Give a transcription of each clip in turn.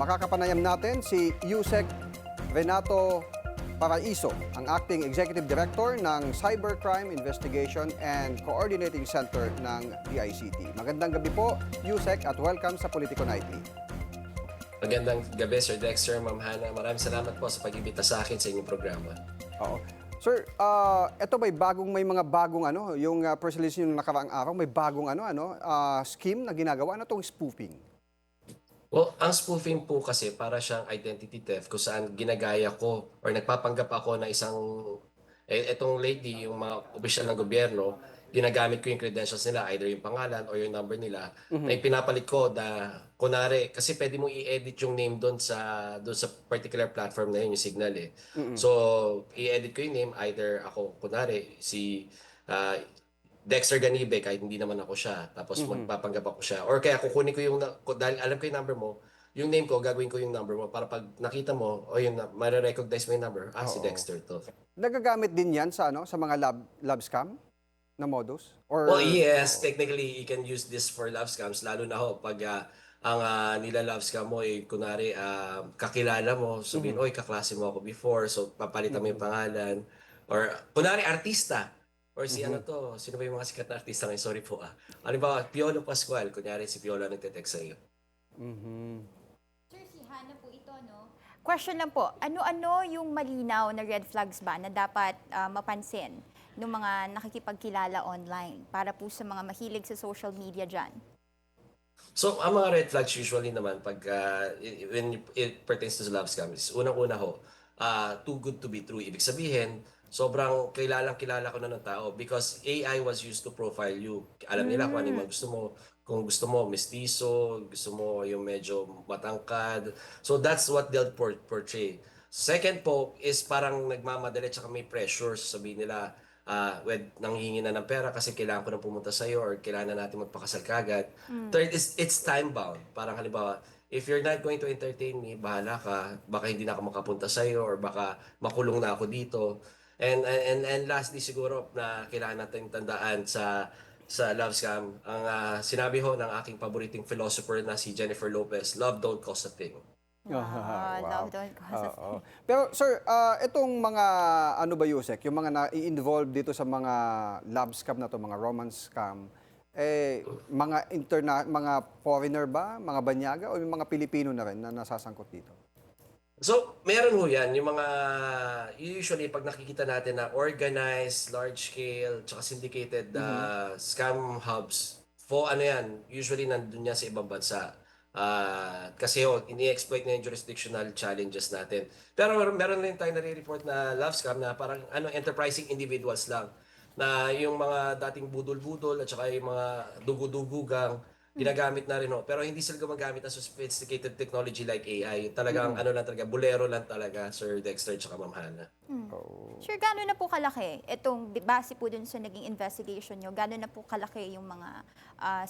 makakapanayam natin si Yusek Renato Paraiso, ang Acting Executive Director ng Cybercrime Investigation and Coordinating Center ng DICT. Magandang gabi po, Yusek, at welcome sa Politico Nightly. Magandang gabi, Sir Dexter, Ma'am Hana. Maraming salamat po sa pag-imbita sa akin sa inyong programa. Oo. Sir, ito may mga bagong yung press release yung nakaraang araw, may bagong scheme na ginagawa. Ano itong spoofing? Well, ang spoofing po kasi para siyang identity theft kung saan ginagaya ko or nagpapanggap ako na isang, etong lady, yung mga opisyal ng gobyerno, ginagamit ko yung credentials nila, either yung pangalan or yung number nila, na ipinapalit ko na, kunwari, kasi pwede mo i-edit yung name doon sa particular platform na yun, yung Signal eh. So, i-edit ko yung name, either ako, kunwari, si Dexter Ganibe, kahit hindi naman ako siya, tapos magpapanggap ako siya. Or kaya kukunin ko yung, dahil alam ko yung number mo, yung name ko, gagawin ko yung number mo para pag nakita mo, o yun, mare-recognize mo yung number, si Oo. Dexter to. Nagagamit din yan sa mga lab scam na modus? Or, Well, yes, oo. technically, you can use this for love scams, lalo na ho, pag ang nila love scam mo, kunwari, kakilala mo, sabihin, oy, kaklase mo ako before, so papalitan mo yung pangalan. Or, kunwari, artista. Or si ano to, sino ba yung mga sikat na artista ngayon? Sorry po. Ano ba, Piolo Pascual, kunyari si Piolo nagte-text sa iyo. Sir, si Hana po ito, no? Question lang po, ano-ano yung malinaw na red flags ba na dapat mapansin ng mga nakikipagkilala online para po sa mga mahilig sa social media dyan? So, ang mga red flags usually naman pag when it pertains to love scams, unang-una ho, too good to be true. Ibig sabihin, sobrang kilalang kilala ko na ng tao because AI was used to profile you. Alam nila kung ano yung mga gusto mo. Kung gusto mo mestizo, gusto mo yung medyo matangkad. So that's what they'll portray. Second po is parang nagmamadali tsaka may pressure. Sabihin nila, nanghihingi na ng pera kasi kailangan ko na pumunta sa iyo or kailangan na natin magpakasal kagad. Third is it's time bound. Parang halimbawa, if you're not going to entertain me, bahala ka. Baka hindi na ako makapunta sa iyo or baka makulong na ako dito. And lastly siguro na kailangan natin tandaan sa love scam, ang sinabi ho ng aking paboritong philosopher na si Jennifer Lopez, love don't cost a thing. Wow, love don't cause Oo. Pero sir, itong mga Yusek, yung mga na-involve dito sa mga love scam na to, mga romance scam, mga foreigner ba, mga banyaga o yung mga Pilipino na rin na nasasangkot dito? So, meron ho yan. Yung mga, usually, pag nakikita natin na organized, large-scale, tsaka syndicated scam hubs, ano yan, usually nandun yan sa ibang bansa. Kasi ini-exploit na yung jurisdictional challenges natin. Pero meron rin tayo nare-report na love scam na parang enterprising individuals lang. Na yung mga dating budol-budol at saka yung mga dugu-dugugang, ginagamit na rin ho. Pero hindi sila gumagamit ng sophisticated technology like AI. Talagang lang talaga, bulero lang talaga, Sir Dexter tsaka Ma'am Hana. Oh. Sure, gano'n na po kalaki? Itong base po dun sa naging investigation nyo, gano'n na po kalaki yung mga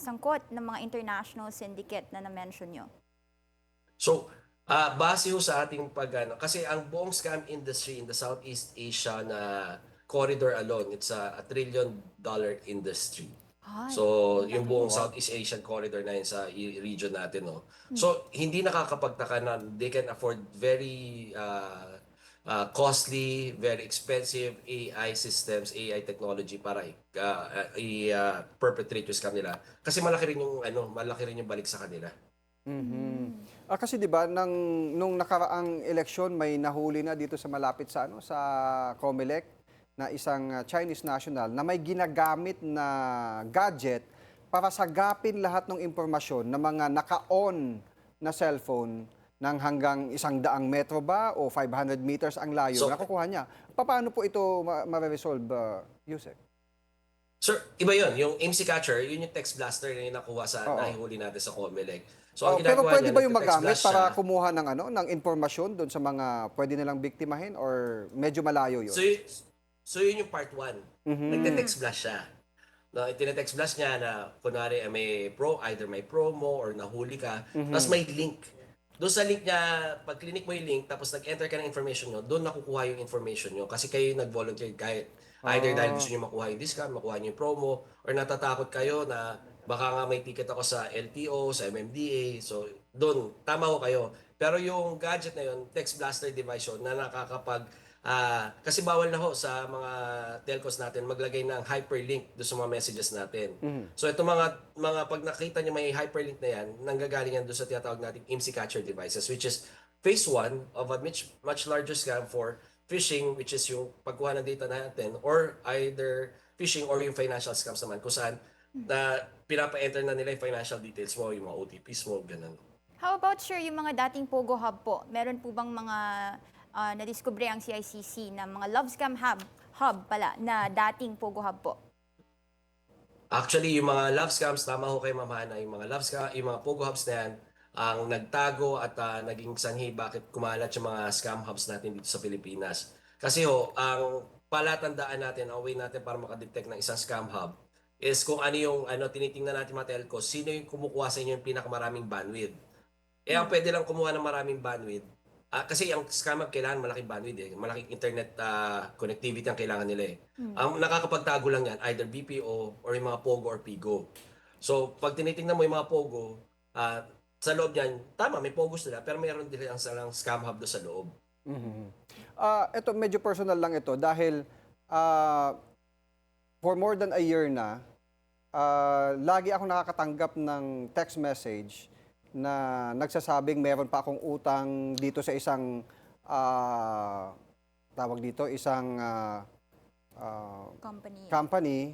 sangkot ng mga international syndicate na na-mention nyo? So, base ho sa ating kasi ang buong scam industry in the Southeast Asia na corridor alone, it's a $1 trillion industry. Ay, So, yung laki. buong Southeast Asian corridor na yun sa region natin, no? So, hindi nakakapagtaka na they can afford very costly, very expensive AI systems, AI technology para i-perpetrate yung scam nila. Kasi malaki rin yung balik sa kanila. Kasi 'di ba nung nakaraang eleksyon may nahuli na dito sa malapit sa COMELEC na isang Chinese national na may ginagamit na gadget para sagapin lahat ng impormasyon ng mga naka-on na cellphone ng hanggang 100 metro ba o 500 meters ang layo So, nakukuha niya. Paano po ito ma-resolve, Yusek? Sir, iba yun. Yung MC Catcher, yun yung text blaster na yung nakuha sa Oo. nahihuli natin sa COMELEC. So, ang Pero ginagawa pwede niya, ba yung nagte-text magamit blast para siya. kumuha ng impormasyon doon sa mga pwede nilang biktimahin or medyo malayo yun? So yun yung part 1. Nagte-text blast siya. No, itine-text blast niya na kunwari either may promo or nahuli ka, tapos may link. Doon sa link niya, pag clinic mo yung link, tapos nag-enter ka ng information nyo, doon nakukuha yung information nyo. Kasi kayo yung nag-volunteer kahit either dahil gusto nyo makuha yung discount, makuha nyo yung promo, or natatakot kayo na baka nga may ticket ako sa LTO, sa MMDA. So, doon, tama ko kayo. Pero yung gadget na yun, text blaster device yun, na nakakapag kasi bawal na ho sa mga telcos natin maglagay ng hyperlink doon sa mga messages natin. So ito mga pag nakita niyo may hyperlink na yan, nanggagaling yan doon sa tinatawag nating IMSI catcher devices, which is phase 1 of a much larger scam for phishing, which is yung pagkuha ng data natin, or either phishing or yung financial scams naman kung saan na pinapa-enter na nila yung financial details mo, yung mga OTPs mo, ganun. How about, sir, yung mga dating Pogo Hub po? Meron po bang mga nadiskubre ang CICC na mga love scam hub pala na dating Pogo Hub po? Actually, yung mga love scams, tama ho kayo mamana, yung mga love scam, yung mga Pogo hubs na yan, ang nagtago at naging sanhi bakit kumalat yung mga scam hubs natin dito sa Pilipinas. Kasi ho, ang palatandaan natin, ang way natin para makadetect ng isang scam hub is kung ano yung tinitingnan natin mga telco, sino yung kumukuha sa inyo yung pinakamaraming bandwidth. Ang pwede lang kumuha ng maraming bandwidth. Kasi ang scam hub kailangan malaking bandwidth eh. Malaking internet connectivity ang kailangan nila eh. Ang nakakapagtago lang yan, either BPO or yung mga Pogo or Pigo. So, pag tinitingnan mo yung mga Pogo, sa loob niyan, tama, may Pogo sila, pero mayroon din ang salang scam hub doon sa loob. Ito, medyo personal lang ito dahil for more than a year na, lagi ako nakakatanggap ng text message na nagsasabing meron pa akong utang dito sa isang tawag dito, isang company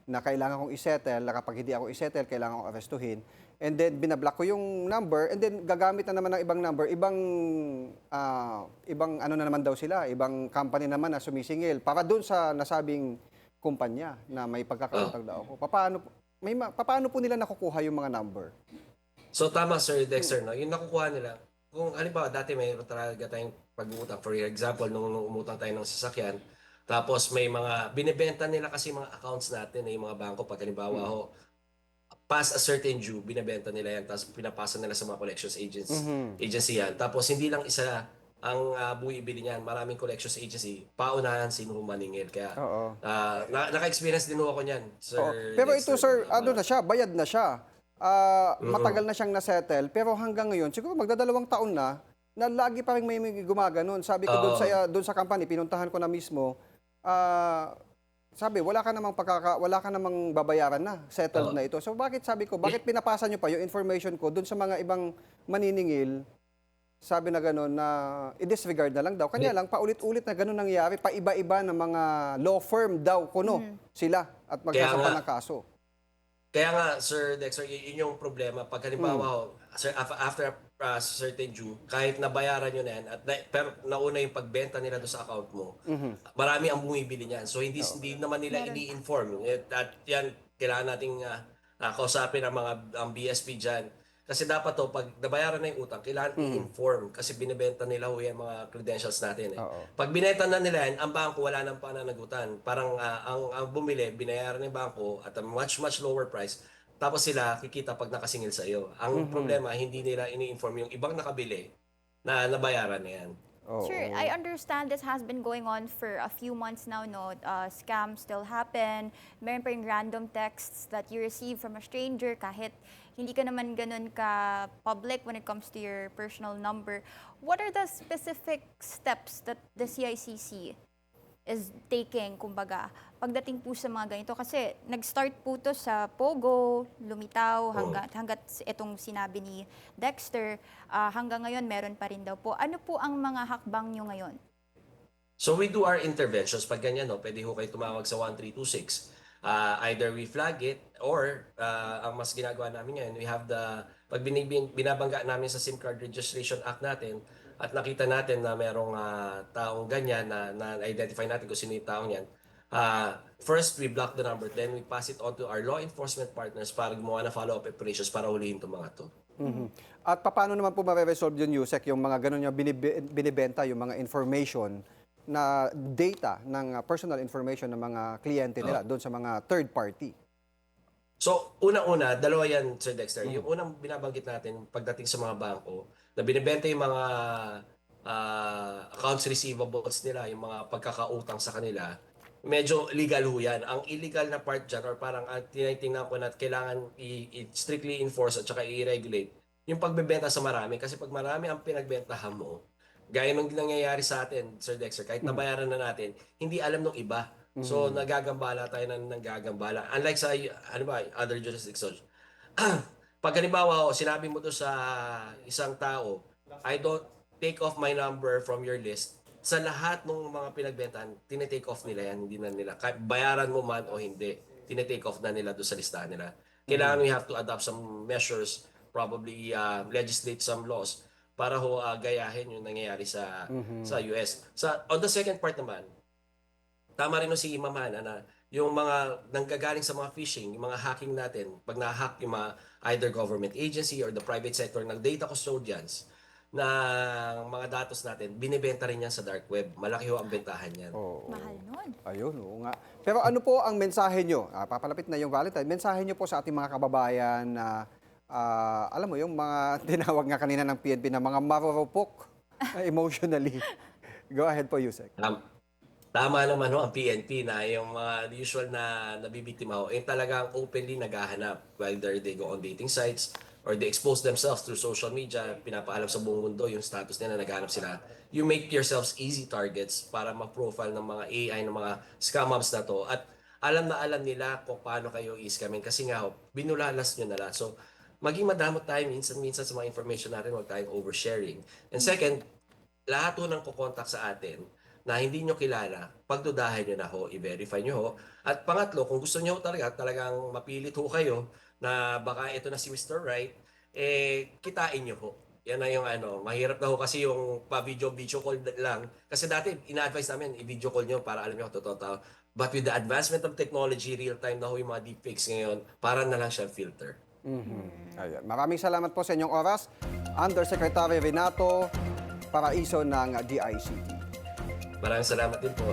na kailangan kong isettle, na kapag hindi ako isettle, kailangan kong arestuhin. And then binablock ko yung number and then gagamit na naman ng ibang number, ibang ano na naman daw sila, ibang company naman na sumisingil para doon sa nasabing kumpanya na may pagkakautang daw ako. Paano po nila nakukuha yung mga number? So tama Sir Dexter, no? Yung nakukuha nila, kung halimbawa dati may talaga tayong pag-uutang, for example, nung umutang tayo ng sasakyan, tapos may mga, binibenta nila kasi mga accounts natin, yung mga bangko, pag halimbawa ho, past a certain due, binibenta nila yan, tapos pinapasa nila sa mga collections agency yan. Tapos hindi lang isa ang buibili niyan, maraming collections agency, paunahan sino maningil. Kaya naka-experience din ako niyan, Sir Pero Dexter. ito sir, ano na siya, bayad na siya. Matagal na siyang nasettle, pero hanggang ngayon, siguro magdadalawang taon na lagi pa rin may gumaganon. Sabi ko doon sa company, pinuntahan ko na mismo, sabi, wala ka namang babayaran na, settled na ito. So bakit bakit pinapasa nyo pa yung information ko doon sa mga ibang maniningil, sabi na gano'n na i-disregard na lang daw. Kanya lang, paulit-ulit na gano'n nangyayari, paiba-iba ng mga law firm daw, sila at magsasampa ng kaso. Kaya nga, Sir Dexter, yun yung problema. Pag halimbawa, after a certain due, kahit nabayaran nyo na yan, pero nauna yung pagbenta nila doon sa account mo, marami ang bumibili niyan. So, hindi naman nila ini-inform. At yan, kailangan nating kausapin ang BSP dyan. Kasi dapat to, pag nabayaran na yung utang, kailangan i-inform kasi binibenta nila yung mga credentials natin. Pag binenta na nila yan, ang bangko wala nang pananagutan. Parang ang bumili, binayaran ng bangko at a much lower price. Tapos sila kikita pag nakasingil sa iyo. Ang problema, hindi nila ini-inform yung ibang nakabili na nabayaran na yan. Sure, I understand this has been going on for a few months now, no? Scams still happen. Meron pa yung random texts that you receive from a stranger kahit hindi ka naman ganun ka public when it comes to your personal number. What are the specific steps that the CICC is taking, kumbaga, pagdating po sa mga ganito? Kasi nag-start po to sa Pogo, lumitaw, hanggat itong sinabi ni Dexter, hanggang ngayon meron pa rin daw po. Ano po ang mga hakbang nyo ngayon? So we do our interventions. Pag ganyan, no, pwede ho kayo tumawag sa 1326. Either we flag it or ang mas ginagawa namin ngayon, we have pag binabangga namin sa SIM Card Registration Act natin at nakita natin na merong taong ganyan na identify natin kung sino yung taong yan, first we block the number, then we pass it on to our law enforcement partners para gumawa ng follow-up operations para hulihin itong mga to. At paano naman po ma-resolve yun, Yusek, yung mga ganun yung binibenta, yung mga information na data ng personal information ng mga kliyente nila doon sa mga third party? So, una-una, dalawa yan, Sir Dexter. Yung unang binabanggit natin pagdating sa mga bangko, na binibenta yung mga accounts receivables nila, yung mga pagkakautang sa kanila, medyo legal ho yan. Ang illegal na part dyan, or parang tinitingnan ko na kailangan i-strictly enforce at saka i-regulate, yung pagbebenta sa marami. Kasi pag marami ang pinagbentahan mo, gaya nung nangyayari sa atin, Sir Dexter, kahit nabayaran na natin, hindi alam nung iba. So, nagagambala tayo ng nagagambala. Unlike sa, ano ba, other jurisdictions. Pag halimbawa, sinabi mo to sa isang tao, I don't take off my number from your list. Sa lahat ng mga pinagbentahan, tinitake off nila yan, hindi na nila. Kahit bayaran mo man o hindi, tinitake off na nila doon sa listahan nila. Kailangan we have to adopt some measures, probably legislate some laws para gayahin yung nangyayari sa US. On the second part naman, tama rin no si Ma'am Hana na yung mga nanggagaling sa mga phishing, yung mga hacking natin, pag na-hack yung mga either government agency or the private sector ng data custodians ng mga datos natin, binibenta rin yan sa dark web. Malaki ho ang bentahan yan. Mahal nun. Ayun, oo nga. Pero ano po ang mensahe nyo? Papalapit na yung Valentine. Mensahe nyo po sa ating mga kababayan na, alam mo, yung mga tinawag nga kanina ng PNP na mga marurupok emotionally. Go ahead po, Yusek. Tama naman ho ang PNP na yung mga usual na nabibiktima ho, talagang openly naghahanap, whether they go on dating sites or they expose themselves through social media, pinapaalam sa buong mundo yung status nila na naghahanap sila. You make yourselves easy targets para ma-profile ng mga AI, ng mga scammers na to. At alam na alam nila kung paano kayo i-scamin kasi nga ho, binulalas nyo na lang. So, maging madamot tayo minsan sa mga information natin, huwag tayong oversharing. And second, lahat ho ng kukontak sa atin na hindi nyo kilala, pagdudahin nyo na ho, i-verify nyo ho. At pangatlo, kung gusto nyo talagang mapilit ho kayo na baka ito na si Mr. Right, kitain nyo ho. Yan na yung mahirap na ho kasi yung pa-video call lang. Kasi dati, ina-advise namin, i-video call nyo para alam nyo kung totoo tao. But with the advancement of technology, real-time na ho yung mga deepfakes ngayon, para na lang siya filter. Ayan. Maraming salamat po sa inyong oras. Undersecretary Renato Paraiso ng DICT. Maraming salamat din po.